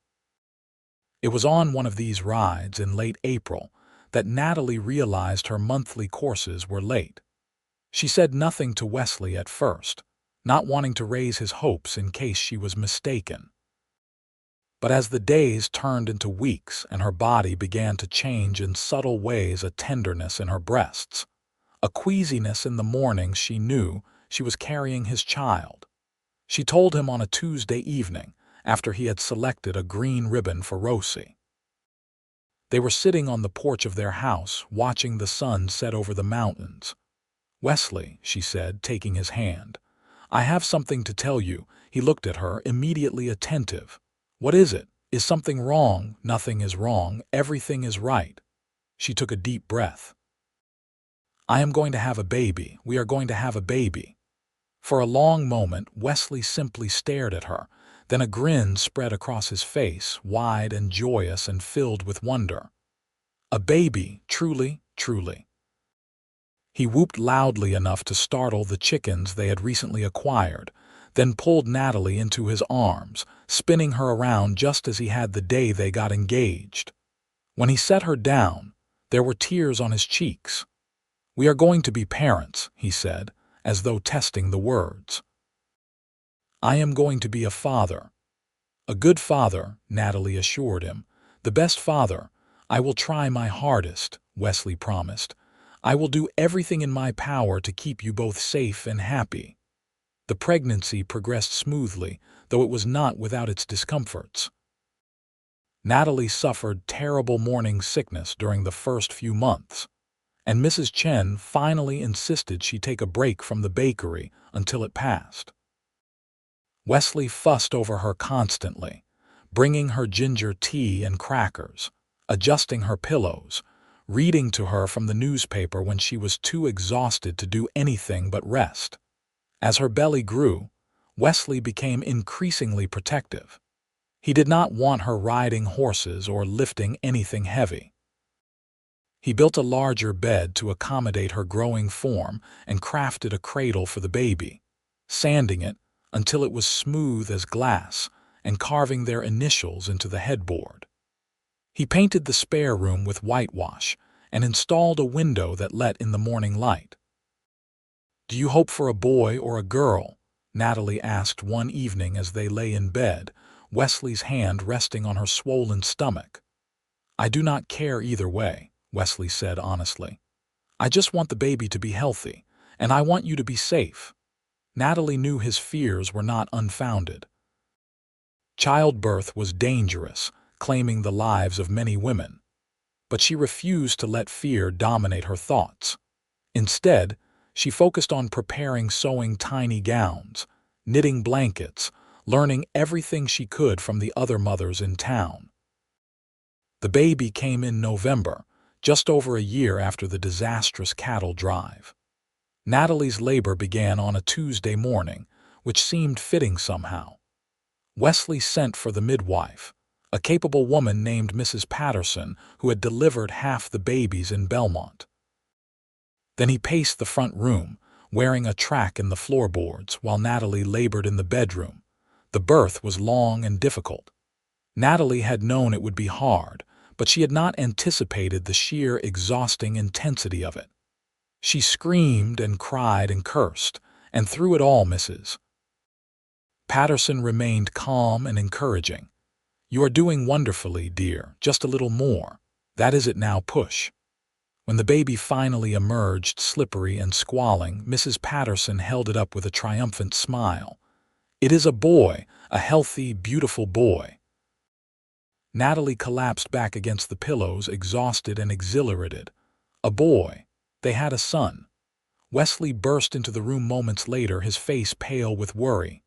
It was on one of these rides in late April that Natalie realized her monthly courses were late. She said nothing to Wesley at first, not wanting to raise his hopes in case she was mistaken. But as the days turned into weeks and her body began to change in subtle ways, a tenderness in her breasts, a queasiness in the mornings, she knew she was carrying his child. She told him on a Tuesday evening after he had selected a green ribbon for Rosie. They were sitting on the porch of their house, watching the sun set over the mountains. "Wesley," she said, taking his hand, "I have something to tell you." He looked at her, immediately attentive. "What is it? Is something wrong?" "Nothing is wrong. Everything is right." She took a deep breath. "I am going to have a baby. We are going to have a baby." For a long moment, Wesley simply stared at her. Then a grin spread across his face, wide and joyous and filled with wonder. "A baby, truly, truly." He whooped loudly enough to startle the chickens they had recently acquired, then pulled Natalie into his arms, spinning her around just as he had the day they got engaged. When he set her down, there were tears on his cheeks. "We are going to be parents," he said, as though testing the words. "I am going to be a father." "A good father," Natalie assured him. "The best father. I will try my hardest," Wesley promised. "I will do everything in my power to keep you both safe and happy." The pregnancy progressed smoothly, though it was not without its discomforts. Natalie suffered terrible morning sickness during the first few months, and Mrs. Chen finally insisted she take a break from the bakery until it passed. Wesley fussed over her constantly, bringing her ginger tea and crackers, adjusting her pillows, reading to her from the newspaper when she was too exhausted to do anything but rest. As her belly grew, Wesley became increasingly protective. He did not want her riding horses or lifting anything heavy. He built a larger bed to accommodate her growing form and crafted a cradle for the baby, sanding it until it was smooth as glass and carving their initials into the headboard. He painted the spare room with whitewash and installed a window that let in the morning light. "Do you hope for a boy or a girl?" Natalie asked one evening as they lay in bed, Wesley's hand resting on her swollen stomach. "I do not care either way," Wesley said honestly. "I just want the baby to be healthy, and I want you to be safe." Natalie knew his fears were not unfounded. Childbirth was dangerous, claiming the lives of many women. But she refused to let fear dominate her thoughts. Instead, she focused on preparing, sewing tiny gowns, knitting blankets, learning everything she could from the other mothers in town. The baby came in November, just over a year after the disastrous cattle drive. Natalie's labor began on a Tuesday morning, which seemed fitting somehow. Wesley sent for the midwife, a capable woman named Mrs. Patterson who had delivered half the babies in Belmont. Then he paced the front room, wearing a track in the floorboards, while Natalie labored in the bedroom. The birth was long and difficult. Natalie had known it would be hard, but she had not anticipated the sheer, exhausting intensity of it. She screamed and cried and cursed, and through it all Mrs. Patterson remained calm and encouraging. "You are doing wonderfully, dear. Just a little more. That is it now, push." When the baby finally emerged, slippery and squalling, Mrs. Patterson held it up with a triumphant smile. "It is a boy, a healthy, beautiful boy." Natalie collapsed back against the pillows, exhausted and exhilarated. A boy. They had a son. Wesley burst into the room moments later, his face pale with worry.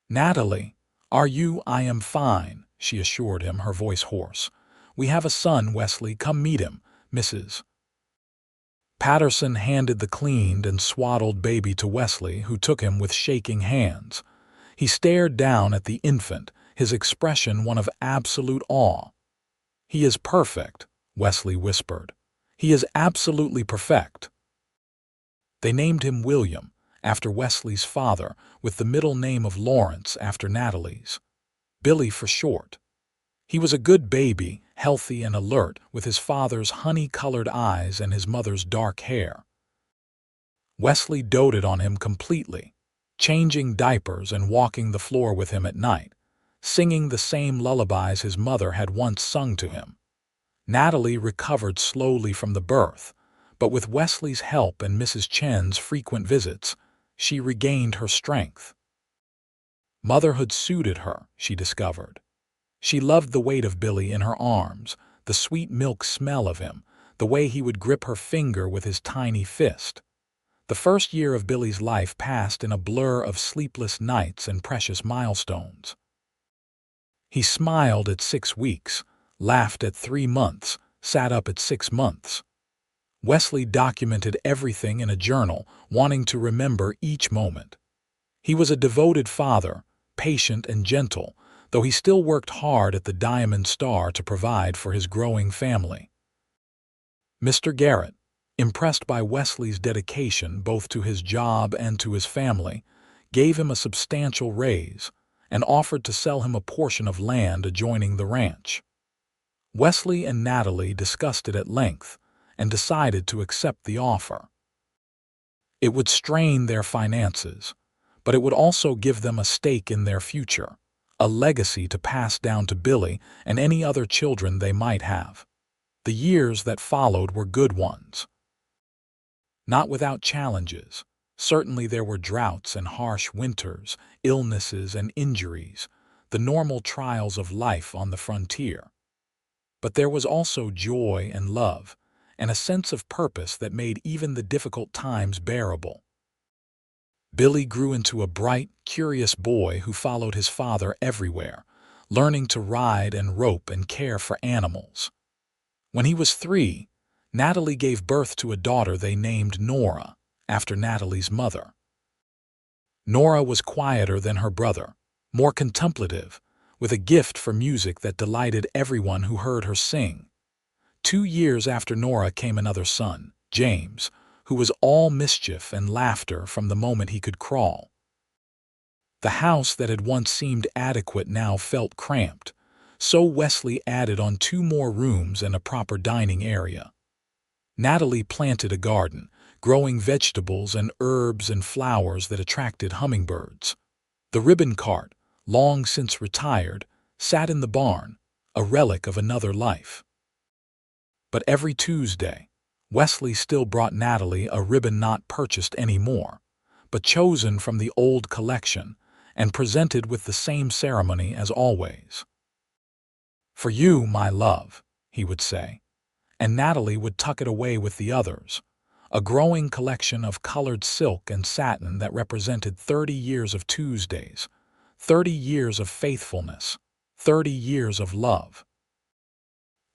"Natalie, are you—" "I am fine," she assured him, her voice hoarse. "We have a son, Wesley. Come meet him." Mrs. Patterson handed the cleaned and swaddled baby to Wesley, who took him with shaking hands. He stared down at the infant, his expression one of absolute awe. "He is perfect," Wesley whispered. "He is absolutely perfect." They named him William, after Wesley's father, with the middle name of Lawrence after Natalie's. Billy for short. He was a good baby, healthy and alert, with his father's honey-colored eyes and his mother's dark hair. Wesley doted on him completely, changing diapers and walking the floor with him at night, singing the same lullabies his mother had once sung to him. Natalie recovered slowly from the birth, but with Wesley's help and Mrs. Chen's frequent visits, she regained her strength. Motherhood suited her, she discovered. She loved the weight of Billy in her arms, the sweet milk smell of him, the way he would grip her finger with his tiny fist. The first year of Billy's life passed in a blur of sleepless nights and precious milestones. He smiled at 6 weeks, laughed at 3 months, sat up at 6 months. Wesley documented everything in a journal, wanting to remember each moment. He was a devoted father, patient and gentle, though he still worked hard at the Diamond Star to provide for his growing family. Mr. Garrett, impressed by Wesley's dedication both to his job and to his family, gave him a substantial raise and offered to sell him a portion of land adjoining the ranch. Wesley and Natalie discussed it at length and decided to accept the offer. It would strain their finances, but it would also give them a stake in their future, a legacy to pass down to Billy and any other children they might have. The years that followed were good ones. Not without challenges. Certainly there were droughts and harsh winters, illnesses and injuries, the normal trials of life on the frontier. But there was also joy and love, and a sense of purpose that made even the difficult times bearable. Billy grew into a bright, curious boy who followed his father everywhere, learning to ride and rope and care for animals. When he was 3, Natalie gave birth to a daughter they named Nora, after Natalie's mother. Nora was quieter than her brother, more contemplative, with a gift for music that delighted everyone who heard her sing. 2 years after Nora came another son, James, who was all mischief and laughter from the moment he could crawl. The house that had once seemed adequate now felt cramped, so Wesley added on 2 more rooms and a proper dining area. Natalie planted a garden, growing vegetables and herbs and flowers that attracted hummingbirds. The ribbon cart, long since retired, sat in the barn, a relic of another life. But every Tuesday, Wesley still brought Natalie a ribbon not purchased anymore, but chosen from the old collection and presented with the same ceremony as always. "For you, my love," he would say, and Natalie would tuck it away with the others, a growing collection of colored silk and satin that represented 30 years of Tuesdays, 30 years of faithfulness, 30 years of love.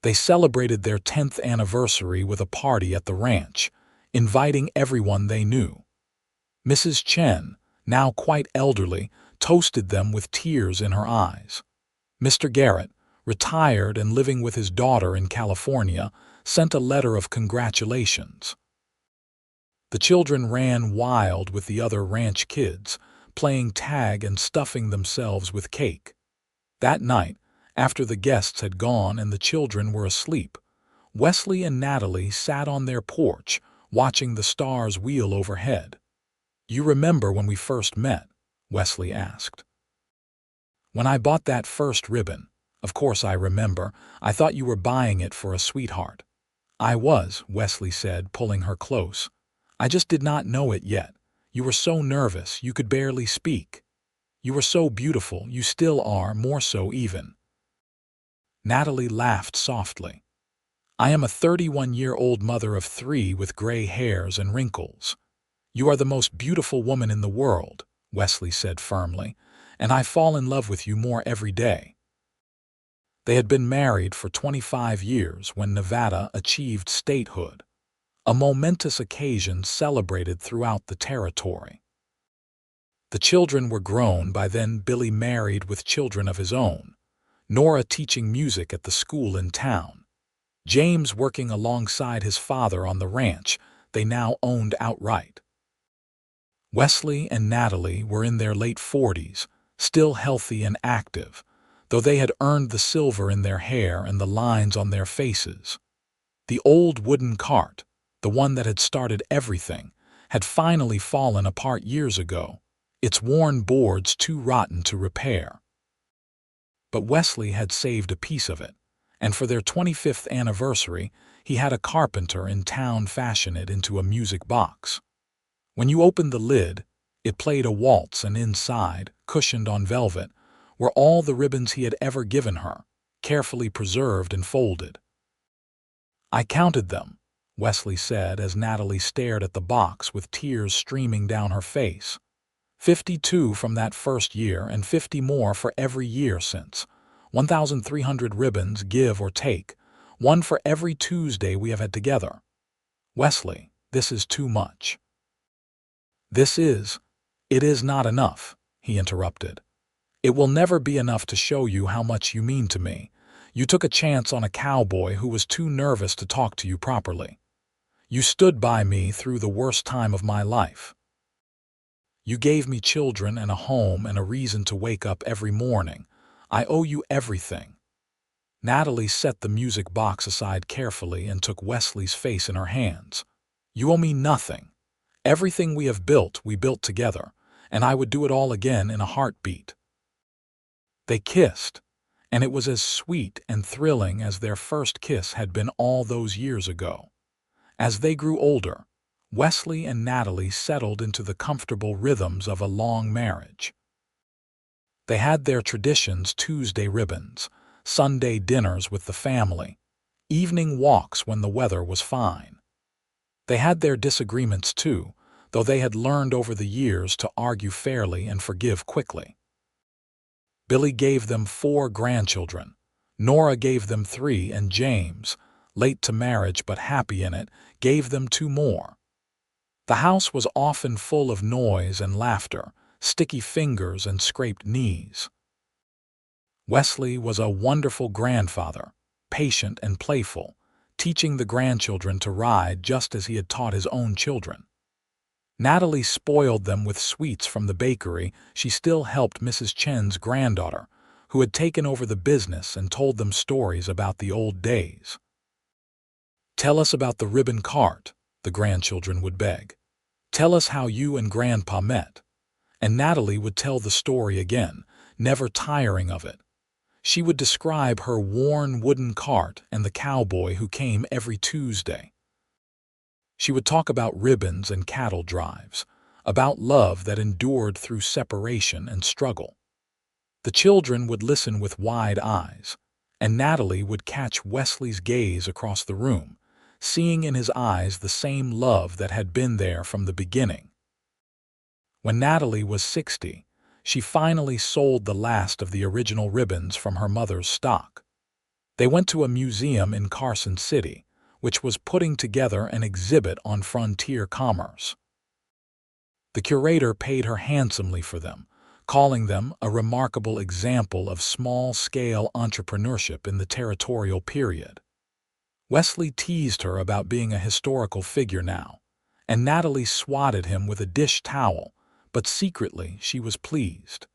They celebrated their 10th anniversary with a party at the ranch, inviting everyone they knew. Mrs. Chen, now quite elderly, toasted them with tears in her eyes. Mr. Garrett, retired and living with his daughter in California, sent a letter of congratulations. The children ran wild with the other ranch kids, playing tag and stuffing themselves with cake. That night, after the guests had gone and the children were asleep, Wesley and Natalie sat on their porch, watching the stars wheel overhead. "You remember when we first met?" Wesley asked. "When I bought that first ribbon. Of course I remember. I thought you were buying it for a sweetheart." "I was," Wesley said, pulling her close. "I just did not know it yet. You were so nervous, you could barely speak. You were so beautiful, you still are, more so even." Natalie laughed softly. "I am a 31-year-old mother of 3 with gray hairs and wrinkles. You are the most beautiful woman in the world," Wesley said firmly, "and I fall in love with you more every day." They had been married for 25 years when Nevada achieved statehood, a momentous occasion celebrated throughout the territory. The children were grown by then. Billy married with children of his own, Nora teaching music at the school in town, James working alongside his father on the ranch they now owned outright. Wesley and Natalie were in their late 40s, still healthy and active, though they had earned the silver in their hair and the lines on their faces. The old wooden cart, the one that had started everything, had finally fallen apart years ago, its worn boards too rotten to repair. But Wesley had saved a piece of it, and for their 25th anniversary, he had a carpenter in town fashion it into a music box. When you opened the lid, it played a waltz, and inside, cushioned on velvet, were all the ribbons he had ever given her, carefully preserved and folded. "I counted them," Wesley said as Natalie stared at the box with tears streaming down her face. 52 from that first year and 50 more for every year since. 1,300 ribbons, give or take, one for every Tuesday we have had together. Wesley, this is too much." It is not enough," he interrupted. "It will never be enough to show you how much you mean to me. You took a chance on a cowboy who was too nervous to talk to you properly. You stood by me through the worst time of my life. You gave me children and a home and a reason to wake up every morning. I owe you everything." Natalie set the music box aside carefully and took Wesley's face in her hands. "You owe me nothing. Everything we have built, we built together, and I would do it all again in a heartbeat." They kissed, and it was as sweet and thrilling as their first kiss had been all those years ago. As they grew older, Wesley and Natalie settled into the comfortable rhythms of a long marriage. They had their traditions: Tuesday ribbons, Sunday dinners with the family, evening walks when the weather was fine. They had their disagreements too, though they had learned over the years to argue fairly and forgive quickly. Billy gave them 4 grandchildren. Nora gave them 3, and James, late to marriage but happy in it, gave them 2 more. The house was often full of noise and laughter, sticky fingers and scraped knees. Wesley was a wonderful grandfather, patient and playful, teaching the grandchildren to ride just as he had taught his own children. Natalie spoiled them with sweets from the bakery. She still helped Mrs. Chen's granddaughter, who had taken over the business, and told them stories about the old days. "Tell us about the ribbon cart," the grandchildren would beg. "Tell us how you and Grandpa met." And Natalie would tell the story again, never tiring of it. She would describe her worn wooden cart and the cowboy who came every Tuesday. She would talk about ribbons and cattle drives, about love that endured through separation and struggle. The children would listen with wide eyes, and Natalie would catch Wesley's gaze across the room, seeing in his eyes the same love that had been there from the beginning. When Natalie was 60, she finally sold the last of the original ribbons from her mother's stock. They went to a museum in Carson City, which was putting together an exhibit on frontier commerce. The curator paid her handsomely for them, calling them a remarkable example of small-scale entrepreneurship in the territorial period. Wesley teased her about being a historical figure now, and Natalie swatted him with a dish towel, but secretly she was pleased.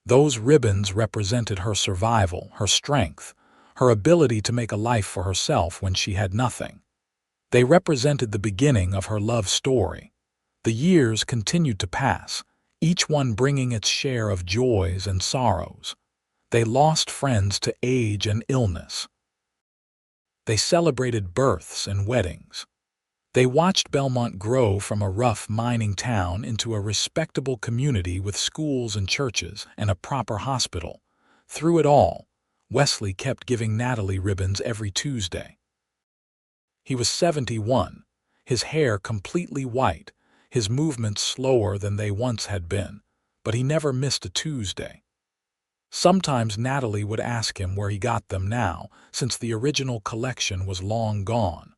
Those ribbons represented her survival, her strength, her ability to make a life for herself when she had nothing. They represented the beginning of her love story. The years continued to pass, each one bringing its share of joys and sorrows. They lost friends to age and illness. They celebrated births and weddings. They watched Belmont grow from a rough mining town into a respectable community with schools and churches and a proper hospital. Through it all, Wesley kept giving Natalie ribbons every Tuesday. He was 71, his hair completely white, his movements slower than they once had been, but he never missed a Tuesday. Sometimes Natalie would ask him where he got them now, since the original collection was long gone.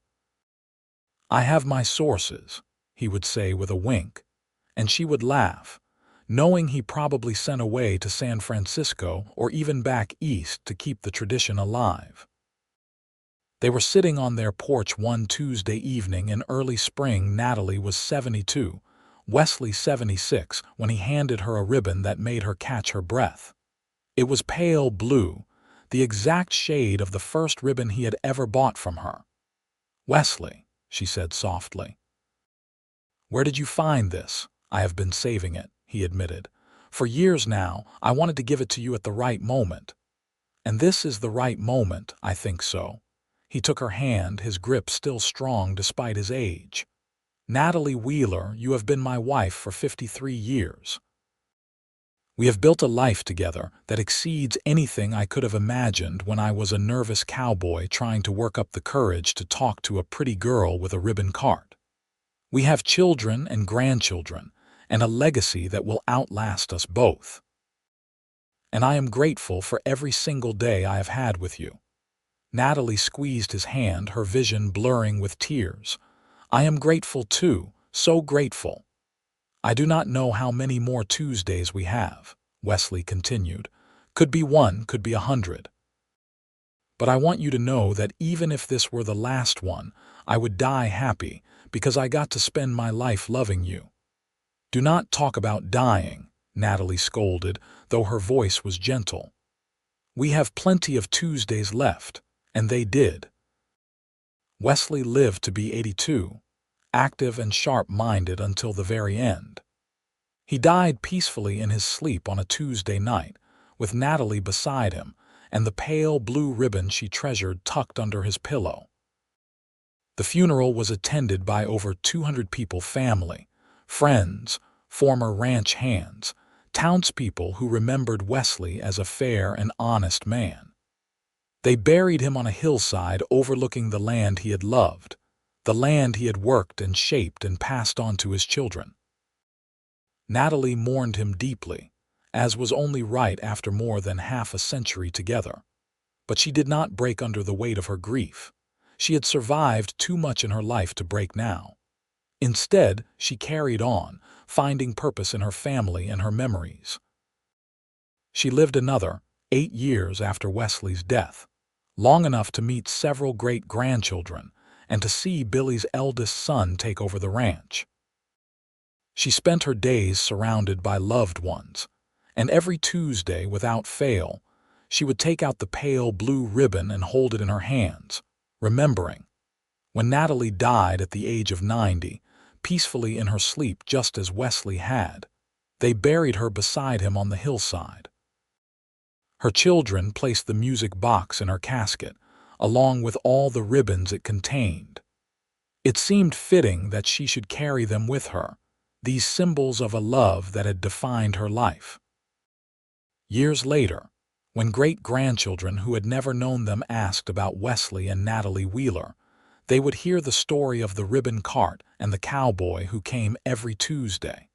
"I have my sources," he would say with a wink, and she would laugh, knowing he probably sent away to San Francisco or even back east to keep the tradition alive. They were sitting on their porch one Tuesday evening in early spring. Natalie was 72, Wesley 76, when he handed her a ribbon that made her catch her breath. It was pale blue, the exact shade of the first ribbon he had ever bought from her. "Wesley," she said softly. "Where did you find this?" "I have been saving it," he admitted. "For years now, I wanted to give it to you at the right moment. And this is the right moment, I think so." He took her hand, his grip still strong despite his age. "Natalie Wheeler, you have been my wife for 53 years. We have built a life together that exceeds anything I could have imagined when I was a nervous cowboy trying to work up the courage to talk to a pretty girl with a ribbon cart. We have children and grandchildren, and a legacy that will outlast us both. And I am grateful for every single day I have had with you." Natalie squeezed his hand, her vision blurring with tears. "I am grateful too, so grateful." "I do not know how many more Tuesdays we have," Wesley continued. "Could be 1, could be 100. But I want you to know that even if this were the last one, I would die happy because I got to spend my life loving you." "Do not talk about dying," Natalie scolded, though her voice was gentle. "We have plenty of Tuesdays left." And they did. Wesley lived to be 82, active and sharp-minded until the very end. He died peacefully in his sleep on a Tuesday night, with Natalie beside him and the pale blue ribbon she treasured tucked under his pillow. The funeral was attended by over 200 people, family, friends, former ranch hands, townspeople who remembered Wesley as a fair and honest man. They buried him on a hillside overlooking the land he had loved, the land he had worked and shaped and passed on to his children. Natalie mourned him deeply, as was only right after more than half a century together. But she did not break under the weight of her grief. She had survived too much in her life to break now. Instead, she carried on, finding purpose in her family and her memories. She lived another 8 years after Wesley's death, long enough to meet several great-grandchildren and to see Billy's eldest son take over the ranch. She spent her days surrounded by loved ones, and every Tuesday, without fail, she would take out the pale blue ribbon and hold it in her hands, remembering. When Natalie died at the age of 90, peacefully in her sleep just as Wesley had, they buried her beside him on the hillside. Her children placed the music box in her casket, along with all the ribbons it contained. It seemed fitting that she should carry them with her, these symbols of a love that had defined her life. Years later, when great-grandchildren who had never known them asked about Wesley and Natalie Wheeler, they would hear the story of the ribbon cart and the cowboy who came every Tuesday.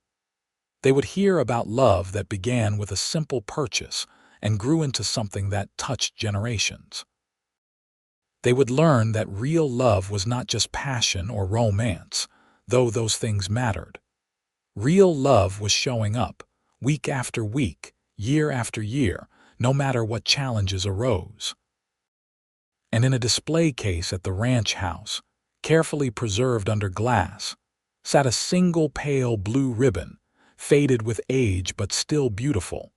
They would hear about love that began with a simple purchase and grew into something that touched generations. They would learn that real love was not just passion or romance, though those things mattered. Real love was showing up, week after week, year after year, no matter what challenges arose. And in a display case at the ranch house, carefully preserved under glass, sat a single pale blue ribbon, faded with age but still beautiful,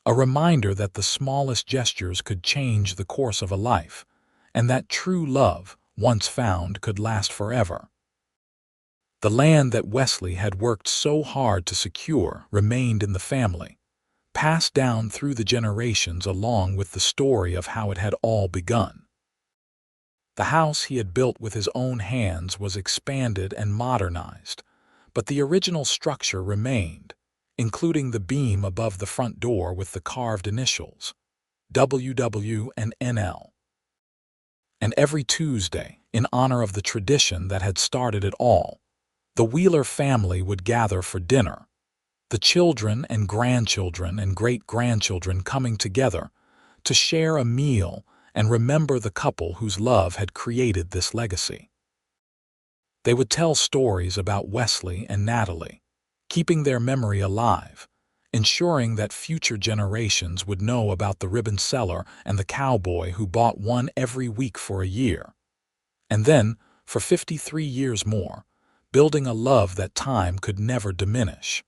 a reminder that the smallest gestures could change the course of a life, and that true love, once found, could last forever. The land that Wesley had worked so hard to secure remained in the family, passed down through the generations along with the story of how it had all begun. The house he had built with his own hands was expanded and modernized, but the original structure remained, including the beam above the front door with the carved initials, WW and NL. And every Tuesday, in honor of the tradition that had started it all, the Wheeler family would gather for dinner, the children and grandchildren and great-grandchildren coming together to share a meal and remember the couple whose love had created this legacy. They would tell stories about Wesley and Natalie, keeping their memory alive, ensuring that future generations would know about the ribbon seller and the cowboy who bought one every week for a year. And then, for 53 years more, building a love that time could never diminish.